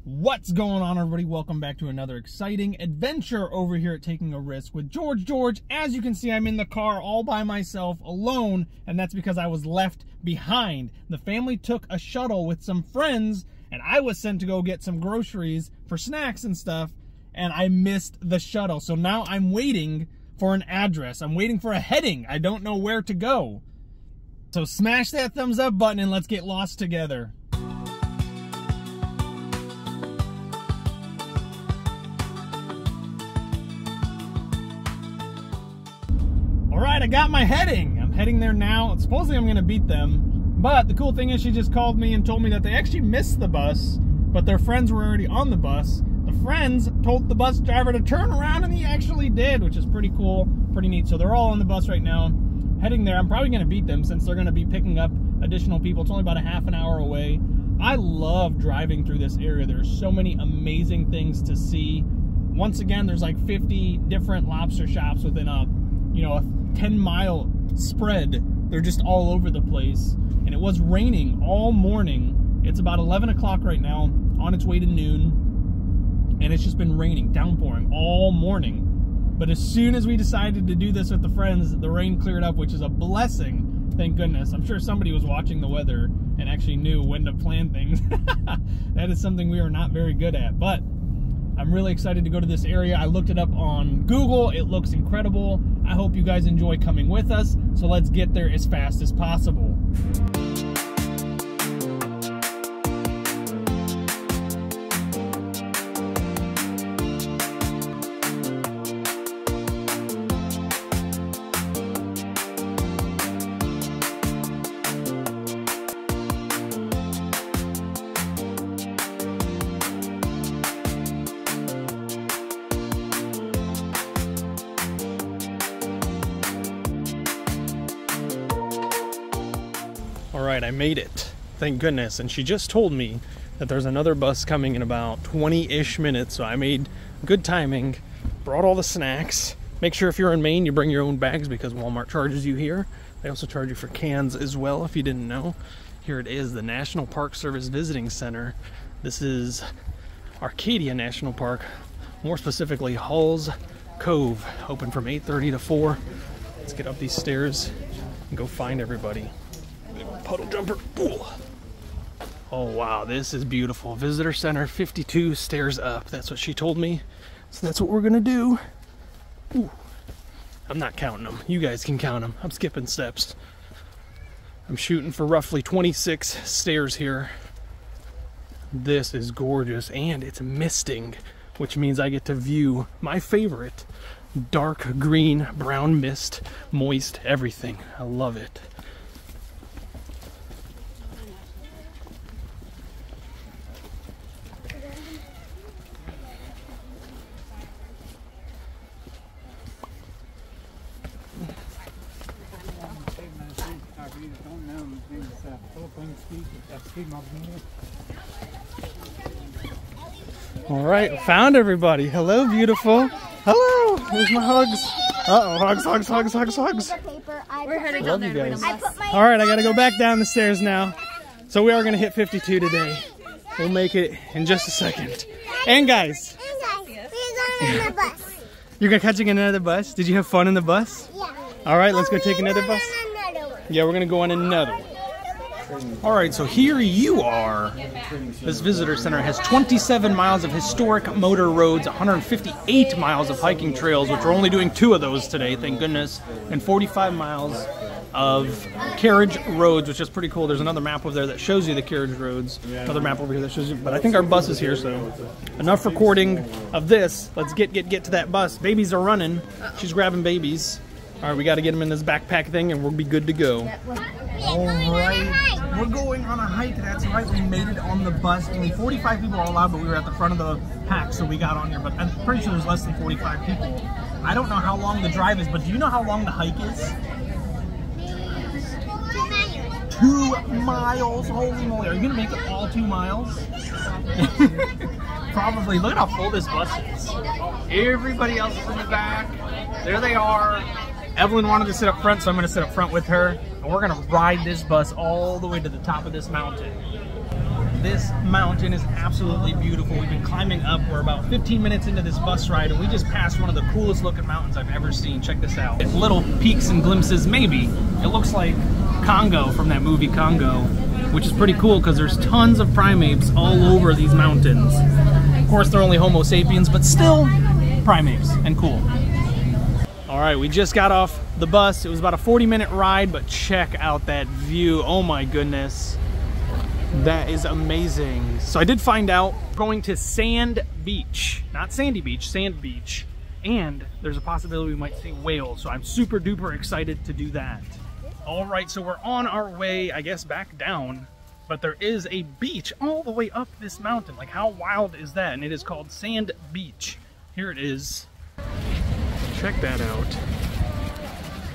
What's going on, everybody? Welcome back to another exciting adventure over here at Taking a Risk with George. As you can see, I'm in the car all by myself, alone, and that's because I was left behind. The family took a shuttle with some friends, and I was sent to go get some groceries for snacks and stuff, and I missed the shuttle. So now I'm waiting for an address. I'm waiting for a heading. I don't know where to go. So smash that thumbs up button and let's get lost together. All right, I got my heading. I'm heading there now. Supposedly I'm gonna beat them, but the cool thing is she just called me and told me that they actually missed the bus, but their friends were already on the bus. The friends told the bus driver to turn around, and he actually did, which is pretty cool, pretty neat. So they're all on the bus right now, heading there. I'm probably gonna beat them since they're gonna be picking up additional people. It's only about a half an hour away. I love driving through this area. There's so many amazing things to see. Once again, there's like 50 different lobster shops within a 10-mile spread. They're just all over the place, and it was raining all morning. It's about 11 o'clock right now, on its way to noon, and it's just been raining, downpouring all morning. But as soon as we decided to do this with the friends, the rain cleared up, which is a blessing, thank goodness. I'm sure somebody was watching the weather and actually knew when to plan things. That is something we are not very good at, but I'm really excited to go to this area. I looked it up on Google. It looks incredible. I hope you guys enjoy coming with us. So let's get there as fast as possible. All right, I made it, thank goodness. And she just told me that there's another bus coming in about 20-ish minutes, so I made good timing, brought all the snacks. Make sure if you're in Maine, you bring your own bags because Walmart charges you here. They also charge you for cans as well, if you didn't know. Here it is, the National Park Service Visiting Center. This is Acadia National Park, more specifically Halls Cove, open from 8:30 to 4. Let's get up these stairs and go find everybody. Puddle jumper. Ooh. Oh wow, this is beautiful. Visitor Center 52 stairs up. That's what she told me. So that's what we're gonna do. Ooh. I'm not counting them. You guys can count them. I'm skipping steps. I'm shooting for roughly 26 stairs here. This is gorgeous, and it's misting, which means I get to view my favorite dark green, brown mist, moist, everything. I love it. All right, found everybody. Hello, beautiful. Hello. Here's my hugs. Uh-oh, hugs. We're heading Love down you there. guys. All right, I gotta go back down the stairs now. So we are gonna hit 52 today. We'll make it in just a second. And guys, we're going on the bus. you're gonna catching another bus? Did you have fun in the bus? Yeah. All right, let's go take another bus. Another one. Yeah, we're gonna go on another one. All right, so here you are. This visitor center has 27 miles of historic motor roads, 158 miles of hiking trails, which we're only doing 2 of those today, thank goodness, and 45 miles of carriage roads, which is pretty cool. There's another map over there that shows you the carriage roads. Another map over here that shows you, but I think our bus is here, so enough recording of this. Let's get to that bus. Babies are running. She's grabbing babies. All right, we got to get them in this backpack thing, and we'll be good to go. All right, we're going on a hike. That's right, we made it on the bus. Only 45 people are allowed, but we were at the front of the pack, so we got on here. But I'm pretty sure there's less than 45 people. I don't know how long the drive is, but do you know how long the hike is? 2 miles. Holy moly! Are you gonna make it all 2 miles? Probably. Look at how full this bus is. Everybody else is in the back. There they are. Evelyn wanted to sit up front, so I'm going to sit up front with her. And we're going to ride this bus all the way to the top of this mountain. This mountain is absolutely beautiful. We've been climbing up. We're about 15 minutes into this bus ride, and we just passed one of the coolest looking mountains I've ever seen. Check this out. Little peaks and glimpses, maybe. It looks like Congo from that movie Congo, which is pretty cool because there's tons of primates all over these mountains. Of course, they're only Homo sapiens, but still primates and cool. All right, we just got off the bus. It was about a 40-minute ride, but check out that view. Oh my goodness. That is amazing. So I did find out going to Sand Beach, not Sandy Beach, Sand Beach, and there's a possibility we might see whales. So I'm super duper excited to do that. All right, so we're on our way, I guess, back down, but there is a beach all the way up this mountain. Like, how wild is that? And it is called Sand Beach. Here it is. Check that out.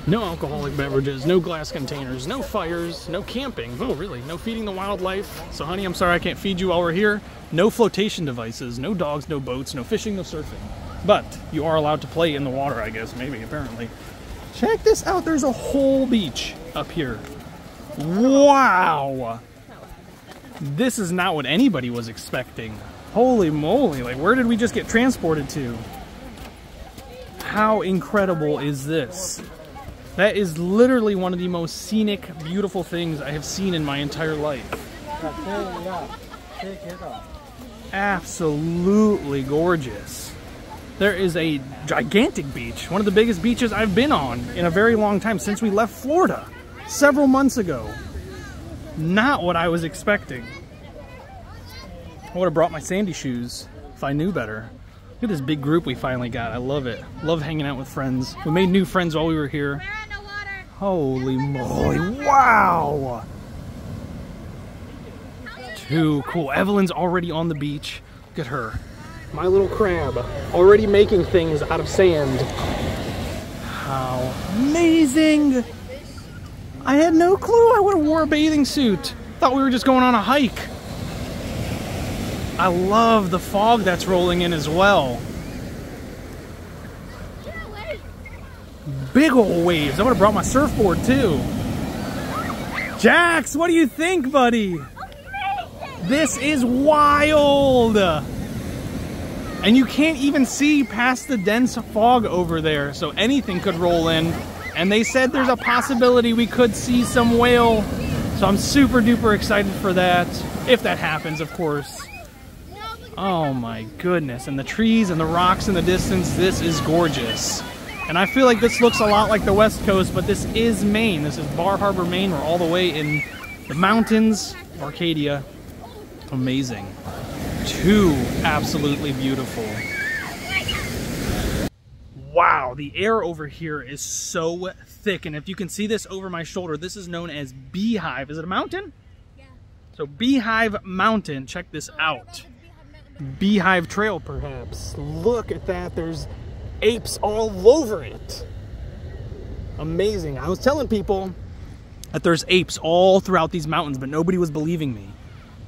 No alcoholic beverages, no glass containers, no fires, no camping. Oh, really? No feeding the wildlife. So, honey, I'm sorry I can't feed you while we're here. No flotation devices, no dogs, no boats, no fishing, no surfing. But you are allowed to play in the water, I guess, maybe, apparently. Check this out. There's a whole beach up here. Wow. This is not what anybody was expecting. Holy moly. Like, where did we just get transported to? How incredible is this? That is literally one of the most scenic, beautiful things I have seen in my entire life. Absolutely gorgeous. There is a gigantic beach, one of the biggest beaches I've been on in a very long time, since we left Florida several months ago. Not what I was expecting. I would have brought my sandy shoes if I knew better. Look at this big group we finally got. I love it. Love hanging out with friends. We made new friends while we were here. Holy moly, wow! Too cool. Evelyn's already on the beach. Look at her. My little crab, already making things out of sand. How amazing! I had no clue I would have wore a bathing suit. Thought we were just going on a hike. I love the fog that's rolling in as well. Big old waves. I would have brought my surfboard too. Jax, what do you think, buddy? This is wild. And you can't even see past the dense fog over there, so anything could roll in. And they said there's a possibility we could see some whale. So I'm super duper excited for that. If that happens, of course. Oh my goodness. And the trees and the rocks in the distance, this is gorgeous. And I feel like this looks a lot like the West Coast, but this is Maine. This is Bar Harbor, Maine. We're all the way in the mountains of Acadia. Amazing. Too absolutely beautiful. Wow, the air over here is so thick. And if you can see this over my shoulder, this is known as Beehive. Is it a mountain? Yeah. So Beehive Mountain, check this out. Beehive Trail, perhaps. Look at that. There's apes all over it. Amazing. I was telling people that there's apes all throughout these mountains, but nobody was believing me.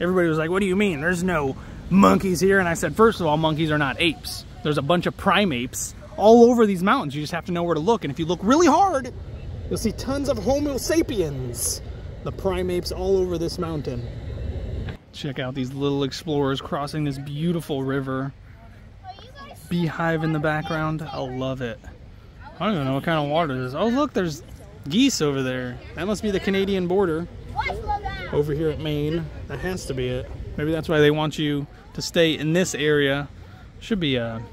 Everybody was like, what do you mean? There's no monkeys here. And I said, first of all, monkeys are not apes. There's a bunch of primates all over these mountains. You just have to know where to look. And if you look really hard, you'll see tons of Homo sapiens, the primates all over this mountain. Check out these little explorers crossing this beautiful river. Beehive in the background. I love it. I don't even know what kind of water this is. Oh, look, there's geese over there. That must be the Canadian border. Over here at Maine. That has to be it. Maybe that's why they want you to stay in this area. Should be a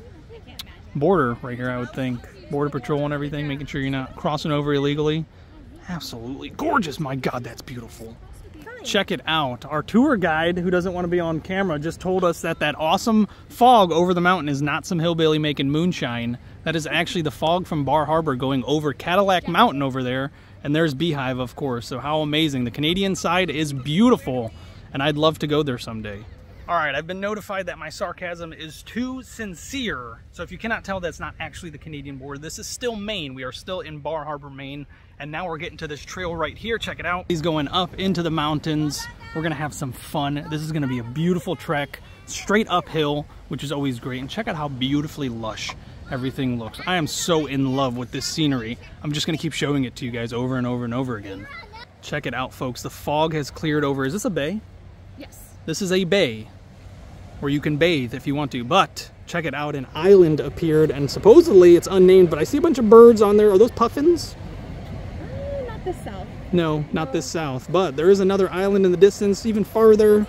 border right here, I would think. Border patrol and everything, making sure you're not crossing over illegally. Absolutely gorgeous. My God, that's beautiful. Check it out. Our tour guide, who doesn't want to be on camera, just told us that that awesome fog over the mountain is not some hillbilly making moonshine. That is actually the fog from Bar Harbor going over Cadillac Mountain over there. And there's Beehive, of course. So how amazing. The Canadian side is beautiful, and I'd love to go there someday. All right, I've been notified that my sarcasm is too sincere. So if you cannot tell, that's not actually the Canadian border. This is still Maine. We are still in Bar Harbor, Maine. And now we're getting to this trail right here. Check it out. He's going up into the mountains. We're gonna have some fun. This is gonna be a beautiful trek, straight uphill, which is always great. And check out how beautifully lush everything looks. I am so in love with this scenery. I'm just gonna keep showing it to you guys over and over and over again. Check it out, folks. The fog has cleared over. Is this a bay? Yes. This is a bay where you can bathe if you want to, but check it out, an island appeared, and supposedly it's unnamed, but I see a bunch of birds on there. Are those puffins? Not this south. No, not this south, but there is another island in the distance, even farther.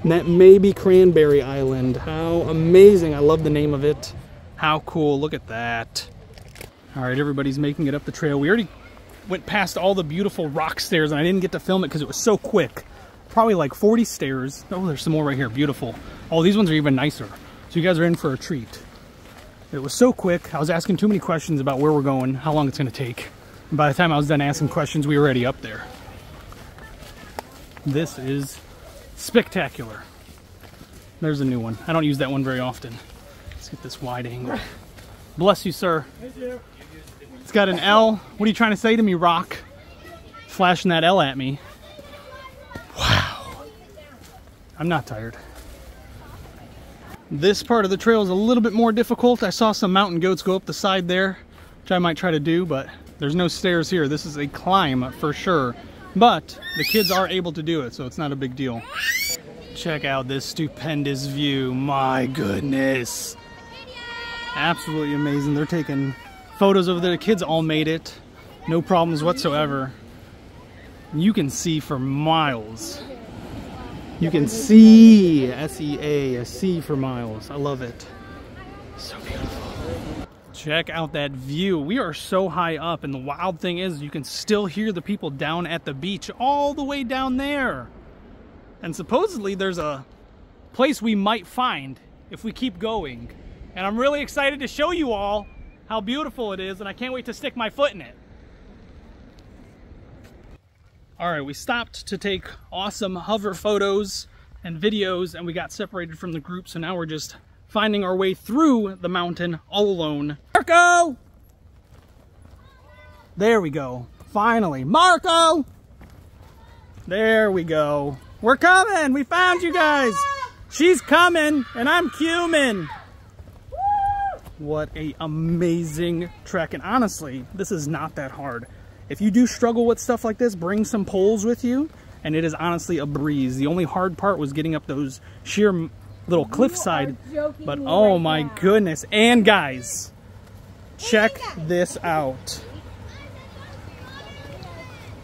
And that may be Cranberry Island. How amazing. I love the name of it. How cool. Look at that. All right, everybody's making it up the trail. We already went past all the beautiful rock stairs, and I didn't get to film it because it was so quick. Probably like 40 stairs. Oh, there's some more right here. Beautiful. Oh, these ones are even nicer. So you guys are in for a treat. It was so quick. I was asking too many questions about where we're going, how long it's going to take. And by the time I was done asking questions, we were already up there. This is spectacular. There's a new one. I don't use that one very often. Let's get this wide angle. Bless you, sir. Thank you. It's got an L. What are you trying to say to me, Rock? Flashing that L at me. Wow. I'm not tired. This part of the trail is a little bit more difficult. I saw some mountain goats go up the side there, which I might try to do, but there's no stairs here. This is a climb for sure. But the kids are able to do it, so it's not a big deal. Check out this stupendous view. My goodness. Absolutely amazing. They're taking photos of the kids all made it. No problems whatsoever. You can see for miles. You can see, S-E-A, see for miles. I love it. So beautiful. Check out that view. We are so high up, and the wild thing is you can still hear the people down at the beach all the way down there. And supposedly there's a place we might find if we keep going. And I'm really excited to show you all how beautiful it is, and I can't wait to stick my foot in it. All right, we stopped to take awesome hover photos and videos, and we got separated from the group, so now we're just finding our way through the mountain all alone. Marco! There we go. Finally. Marco! There we go. We're coming! We found you guys! She's coming, and I'm cumin'. What a amazing trek, and honestly, this is not that hard. If you do struggle with stuff like this, bring some poles with you, and it is honestly a breeze. The only hard part was getting up those sheer little cliffside, but oh my goodness. And guys, check this out.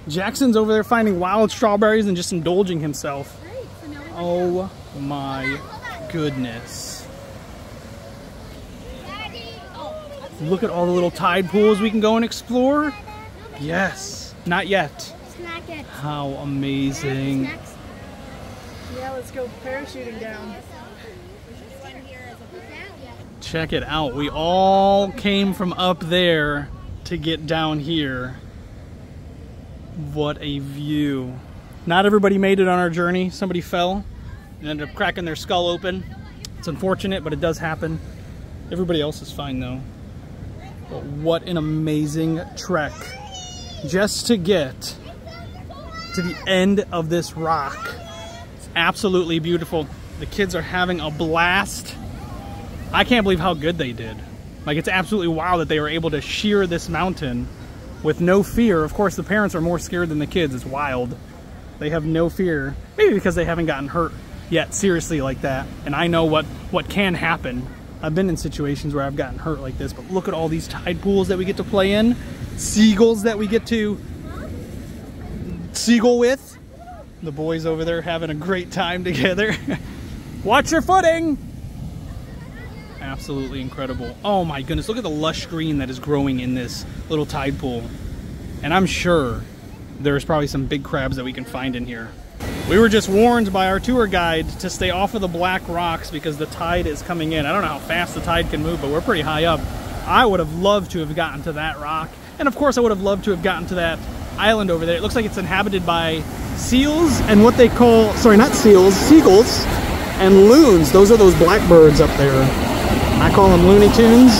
Jackson's over there finding wild strawberries and just indulging himself. Oh my goodness. Look at all the little tide pools we can go and explore. Yes, not yet. Snack it. How amazing. Yeah, let's go parachuting down. Check it out. We all came from up there to get down here. What a view. Not everybody made it on our journey. Somebody fell and ended up cracking their skull open. It's unfortunate, but it does happen. Everybody else is fine though. But what an amazing trek. Just to get to the end of this rock. It's absolutely beautiful. The kids are having a blast. I can't believe how good they did. Like, it's absolutely wild that they were able to sheer this mountain with no fear. Of course, the parents are more scared than the kids. It's wild. They have no fear. Maybe because they haven't gotten hurt yet, seriously, like that. And I know what can happen. I've been in situations where I've gotten hurt like this, but look at all these tide pools that we get to play in. Seagulls that we get to seagull with. The boys over there having a great time together. Watch your footing. Absolutely incredible. Oh my goodness, look at the lush green that is growing in this little tide pool. And I'm sure there's probably some big crabs that we can find in here. We were just warned by our tour guide to stay off of the black rocks because the tide is coming in. I don't know how fast the tide can move, but we're pretty high up. I would have loved to have gotten to that rock. And of course I would have loved to have gotten to that island over there. It looks like it's inhabited by seals and what they call, sorry, not seals, seagulls and loons. Those are those blackbirds up there. I call them Looney Tunes.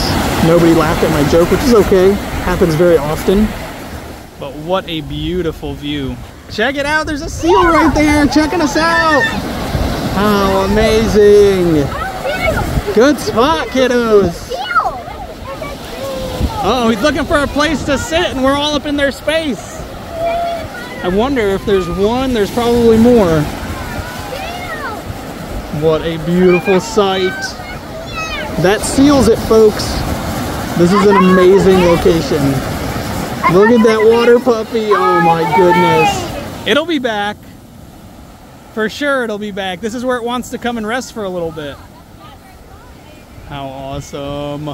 Nobody laughed at my joke, which is okay. Happens very often. But what a beautiful view. Check it out, there's a seal right there checking us out. How amazing. Good spot, kiddos. Uh oh, he's looking for a place to sit and we're all up in their space. I wonder if there's one, there's probably more. What a beautiful sight. That seals it, folks. This is an amazing location. Look at that water puppy. Oh my goodness. It'll be back. For sure it'll be back. This is where it wants to come and rest for a little bit. How awesome.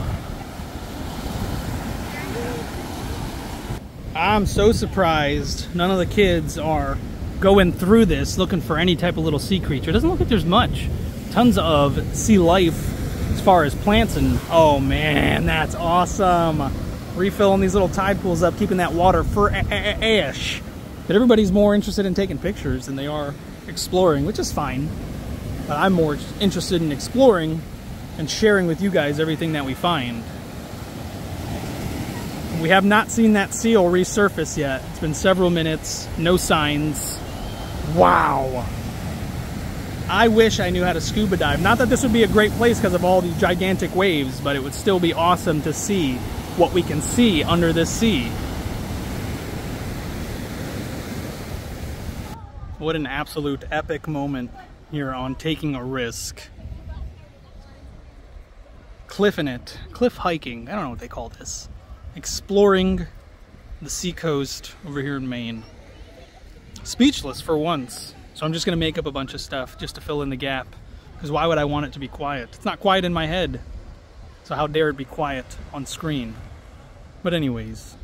I'm so surprised none of the kids are going through this looking for any type of little sea creature. It doesn't look like there's much. Tons of sea life as far as plants, and oh man, that's awesome. Refilling these little tide pools up, keeping that water fresh. But everybody's more interested in taking pictures than they are exploring, which is fine. But I'm more interested in exploring and sharing with you guys everything that we find. We have not seen that seal resurface yet. It's been several minutes, no signs. Wow. I wish I knew how to scuba dive. Not that this would be a great place because of all these gigantic waves, but it would still be awesome to see what we can see under this sea. What an absolute epic moment here on Taking a Risk. Cliffing it. Cliff hiking. I don't know what they call this. Exploring the seacoast over here in Maine. Speechless for once. So I'm just going to make up a bunch of stuff just to fill in the gap. Because why would I want it to be quiet? It's not quiet in my head. So how dare it be quiet on screen? But anyways.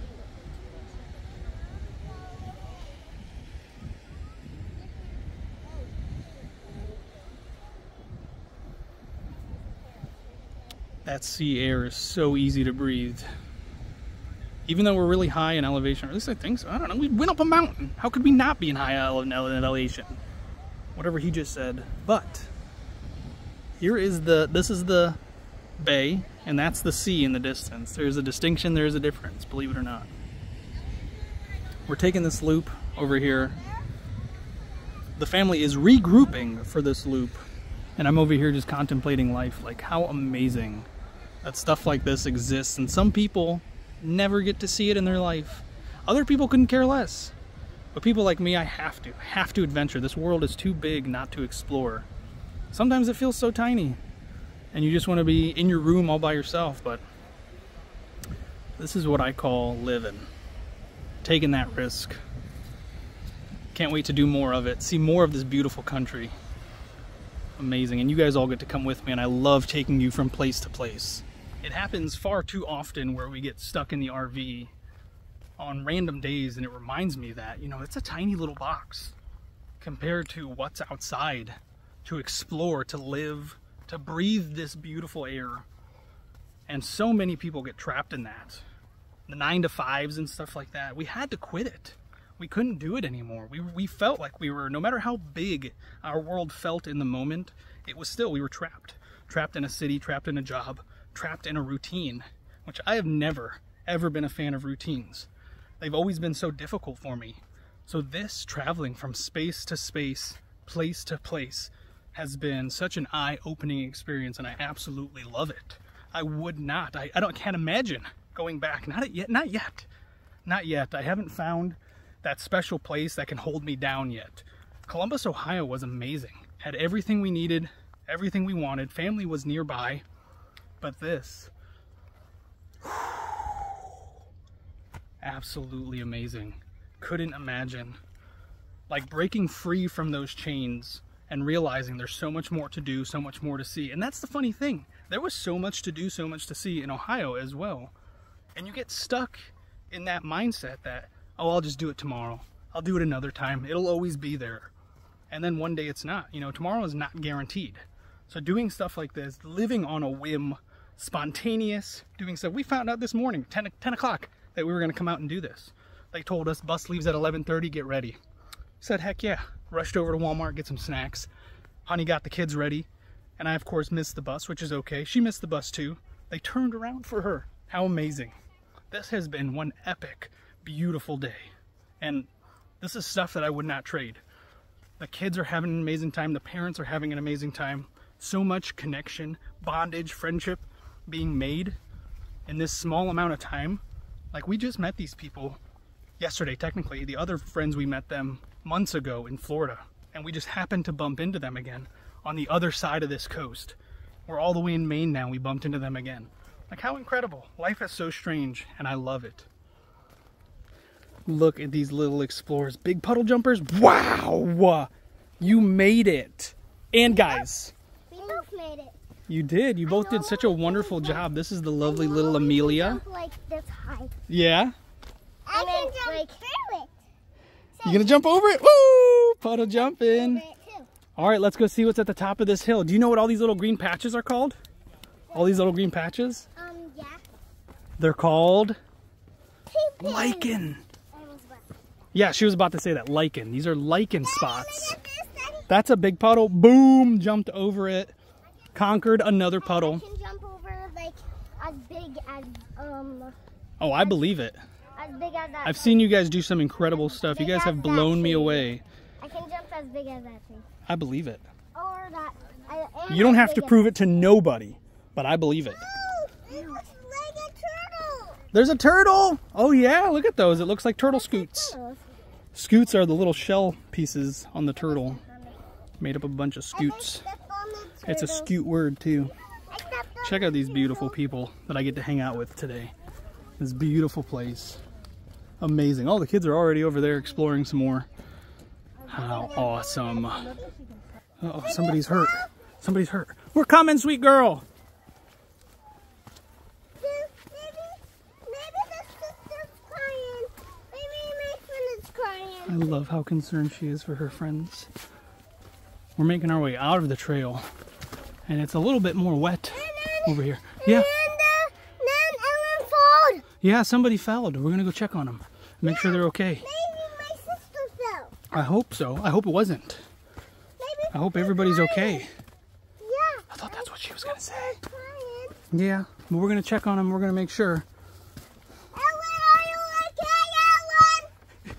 That sea air is so easy to breathe. Even though we're really high in elevation, or at least I think so. I don't know, we went up a mountain. How could we not be in high elevation? Whatever he just said. But here is this is the bay, and that's the sea in the distance. There's a distinction, there's a difference, believe it or not. We're taking this loop over here. The family is regrouping for this loop, and I'm over here just contemplating life. Like, how amazing that stuff like this exists, and some people never get to see it in their life. Other people couldn't care less. But people like me, I have to adventure. This world is too big not to explore. Sometimes it feels so tiny, and you just want to be in your room all by yourself, but this is what I call living. Taking that risk. Can't wait to do more of it, see more of this beautiful country. Amazing, and you guys all get to come with me, and I love taking you from place to place. It happens far too often where we get stuck in the RV on random days, and it reminds me that, you know, it's a tiny little box compared to what's outside, to explore, to live, to breathe this beautiful air. And so many people get trapped in that. The 9-to-5s and stuff like that. We had to quit it. We couldn't do it anymore. We felt like we were, no matter how big our world felt in the moment, it was still, we were trapped. Trapped in a city, trapped in a job, trapped in a routine, which I have never, ever been a fan of routines. They've always been so difficult for me. So this traveling from space to space, place to place, has been such an eye-opening experience, and I absolutely love it. I would not, I can't imagine going back. Not yet. I haven't found that special place that can hold me down yet. Columbus, Ohio was amazing. Had everything we needed, everything we wanted. Family was nearby. But this, absolutely amazing. Couldn't imagine. Like breaking free from those chains and realizing there's so much more to do, so much more to see. And that's the funny thing. There was so much to do, so much to see in Ohio as well. And you get stuck in that mindset that, oh, I'll just do it tomorrow. I'll do it another time. It'll always be there. And then one day it's not. You know, tomorrow is not guaranteed. So doing stuff like this, living on a whim, spontaneous, doing stuff. We found out this morning, 10 o'clock, that we were going to come out and do this. They told us bus leaves at 11:30, get ready. Said, heck yeah. Rushed over to Walmart, get some snacks. Honey got the kids ready. And I, of course, missed the bus, which is okay. She missed the bus too. They turned around for her. How amazing. This has been one epic, beautiful day. And this is stuff that I would not trade. The kids are having an amazing time. The parents are having an amazing time. So much connection, bondage, friendship being made in this small amount of time. Like, we just met these people yesterday, technically. The other friends, we met them months ago in Florida. And we just happened to bump into them again on the other side of this coast. We're all the way in Maine now. We bumped into them again. Like, how incredible. Life is so strange, and I love it. Look at these little explorers. Big puddle jumpers. Wow! You made it. And guys. We both made it. You did. You both did such a wonderful job. This is the lovely little Amelia. Jump like this high. Yeah? I can jump like through it. You gonna jump over it? Woo! Puddle jumping. All right, let's go see what's at the top of this hill. Do you know what all these little green patches are called? All these little green patches? Yeah. They're called lichen. Yeah, she was about to say that. Lichen. These are lichen spots. That's a big puddle. Boom! Jumped over it. Conquered another puddle. I can jump over like as big as Oh, I believe it. As big as that. I've seen you guys do some incredible stuff. You guys have blown me away. I can jump as big as that thing. I believe it. Or that. You don't have to prove it to nobody, but I believe it. Oh, it looks like a turtle. There's a turtle! Oh yeah, look at those. It looks like turtle scoots. Scoots are the little shell pieces on the turtle. Made up of a bunch of scoots. It's a scoot word too. Check out these beautiful people that I get to hang out with today. This beautiful place. Amazing. Oh, the kids are already over there exploring some more. How awesome. Uh-oh, somebody's hurt. Somebody's hurt. We're coming, sweet girl. Maybe the sister's crying. Maybe my friend is crying. I love how concerned she is for her friends. We're making our way out of the trail, and it's a little bit more wet over here. Yeah. Ellen fell. Yeah, somebody fell. We're gonna go check on them. Make sure they're okay. Maybe my sister fell. I hope so. I hope it wasn't. I hope everybody's okay. Yeah. I thought that's what she was gonna say. Crying. Yeah, but we're gonna check on them. We're gonna make sure. Ellen, are you okay, Ellen?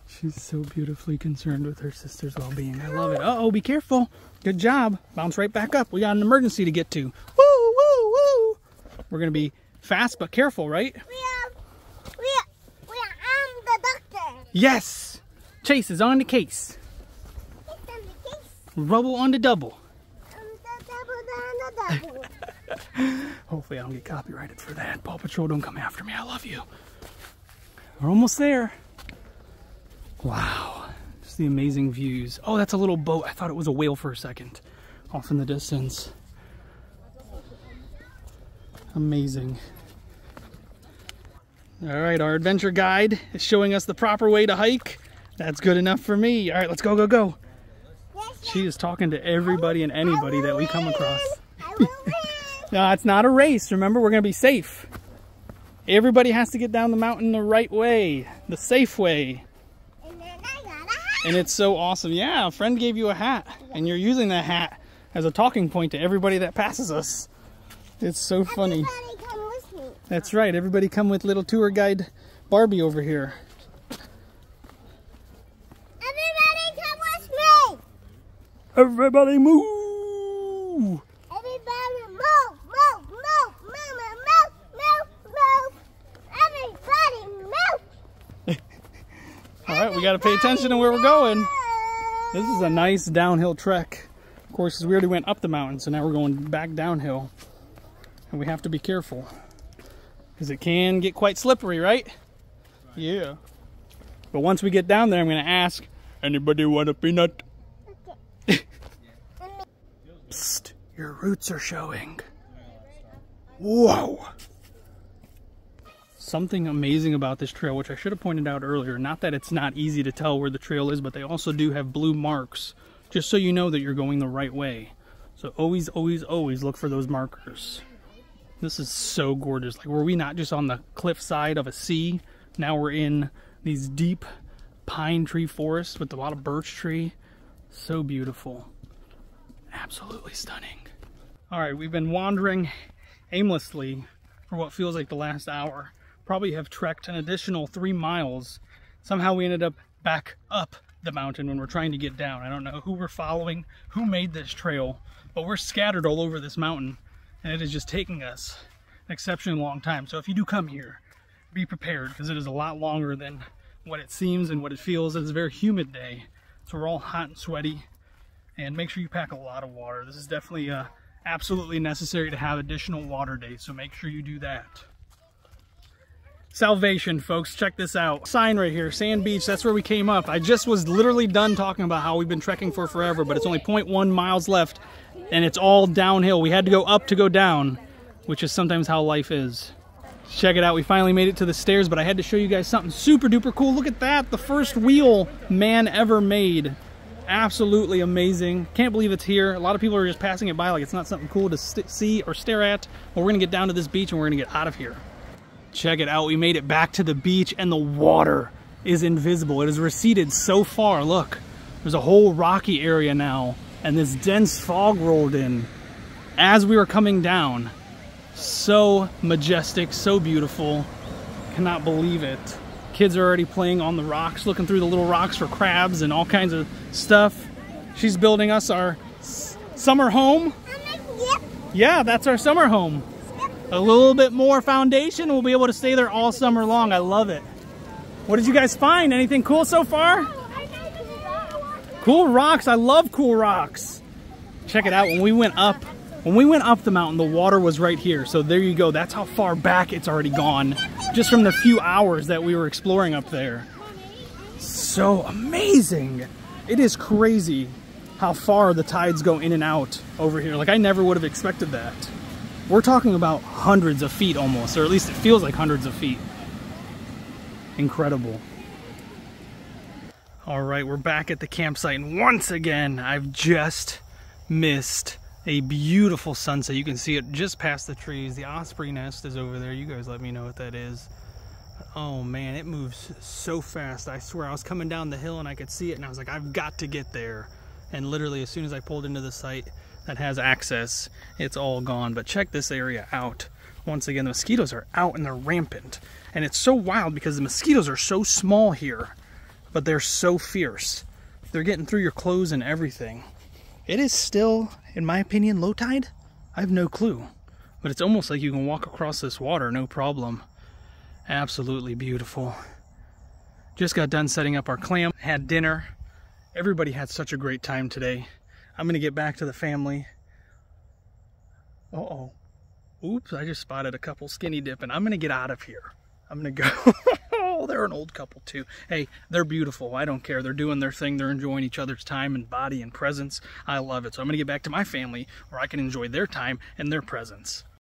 She's so beautifully concerned with her sister's well-being. I love it. Uh-oh, be careful. Good job. Bounce right back up. We got an emergency to get to. Woo, woo, woo. We're gonna be fast but careful, right? We are the doctor. Yes. Chase is on the case. It's on the case. Rubble on the double. The double. Hopefully I don't get copyrighted for that. Paw Patrol, don't come after me. I love you. We're almost there. Wow. Just the amazing views. Oh, that's a little boat. I thought it was a whale for a second. Off in the distance. Amazing. All right, our adventure guide is showing us the proper way to hike. That's good enough for me. All right, let's go, go, go. She is talking to everybody and anybody that we come across. No, it's not a race. Remember, we're going to be safe. Everybody has to get down the mountain the right way, the safe way. And it's so awesome. Yeah, a friend gave you a hat, and you're using that hat as a talking point to everybody that passes us. It's so funny. Everybody come with me. That's right. Everybody come with little tour guide Barbie over here. Everybody come with me. Everybody move! Everybody move, move, move, move, move, move, move. Everybody move. All right, we got to pay attention to where we're going. This is a nice downhill trek. Of course, we already went up the mountain, so now we're going back downhill. And we have to be careful, because it can get quite slippery, right? Yeah. But once we get down there, I'm going to ask, anybody want a peanut? Okay. Psst, your roots are showing. Whoa! Something amazing about this trail, which I should have pointed out earlier, not that it's not easy to tell where the trail is, but they also do have blue marks, just so you know that you're going the right way. So always, always, always look for those markers. This is so gorgeous. Like, were we not just on the cliff side of a sea? Now we're in these deep pine tree forests with a lot of birch tree. So beautiful. Absolutely stunning. All right, we've been wandering aimlessly for what feels like the last hour. Probably have trekked an additional 3 miles. Somehow we ended up back up the mountain when we're trying to get down. I don't know who we're following, who made this trail, but we're scattered all over this mountain, and it is just taking us an exceptionally long time. So if you do come here, be prepared, because it is a lot longer than what it seems and what it feels. It's a very humid day, so we're all hot and sweaty, And make sure you pack a lot of water. This is definitely absolutely necessary to have additional water days, so make sure you do that. Salvation, folks, check this out. Sign right here, Sand Beach, that's where we came up. I just was literally done talking about how we've been trekking for forever, but it's only 0.1 miles left, and it's all downhill. We had to go up to go down, which is sometimes how life is. Check it out, we finally made it to the stairs, but I had to show you guys something super duper cool. Look at that, the first wheel man ever made. Absolutely amazing. Can't believe it's here. A lot of people are just passing it by like it's not something cool to see or stare at. Well, we're gonna get down to this beach and we're gonna get out of here. Check it out, we made it back to the beach and the water is invisible. It has receded so far, look. There's a whole rocky area now and this dense fog rolled in as we were coming down. So majestic, so beautiful. Cannot believe it. Kids are already playing on the rocks, looking through the little rocks for crabs and all kinds of stuff. She's building us our summer home. Yep. Yeah, that's our summer home. A little bit more foundation, we'll be able to stay there all summer long. I love it. What did you guys find? Anything cool so far? Cool rocks, I love cool rocks. Check it out, when we went up the mountain, the water was right here. So there you go, that's how far back it's already gone, just from the few hours that we were exploring up there. So amazing. It is crazy how far the tides go in and out over here. Like I never would have expected that. We're talking about hundreds of feet almost, or at least it feels like hundreds of feet. Incredible. All right, we're back at the campsite, and once again, I've just missed a beautiful sunset. You can see it just past the trees. The osprey nest is over there. You guys let me know what that is. Oh man, it moves so fast. I swear, I was coming down the hill and I could see it, and I was like, I've got to get there. And literally, as soon as I pulled into the site that has access, it's all gone. But check this area out. Once again, the mosquitoes are out and they're rampant. And it's so wild because the mosquitoes are so small here, but they're so fierce. They're getting through your clothes and everything. It is still, in my opinion, low tide. I have no clue. But it's almost like you can walk across this water, no problem. Absolutely beautiful. Just got done setting up our clam, had dinner. Everybody had such a great time today. I'm gonna get back to the family. Uh-oh. Oops, I just spotted a couple skinny dipping. I'm gonna get out of here. I'm gonna go. Oh, they're an old couple too. Hey, they're beautiful. I don't care. They're doing their thing. They're enjoying each other's time and body and presence. I love it. So I'm gonna get back to my family where I can enjoy their time and their presence.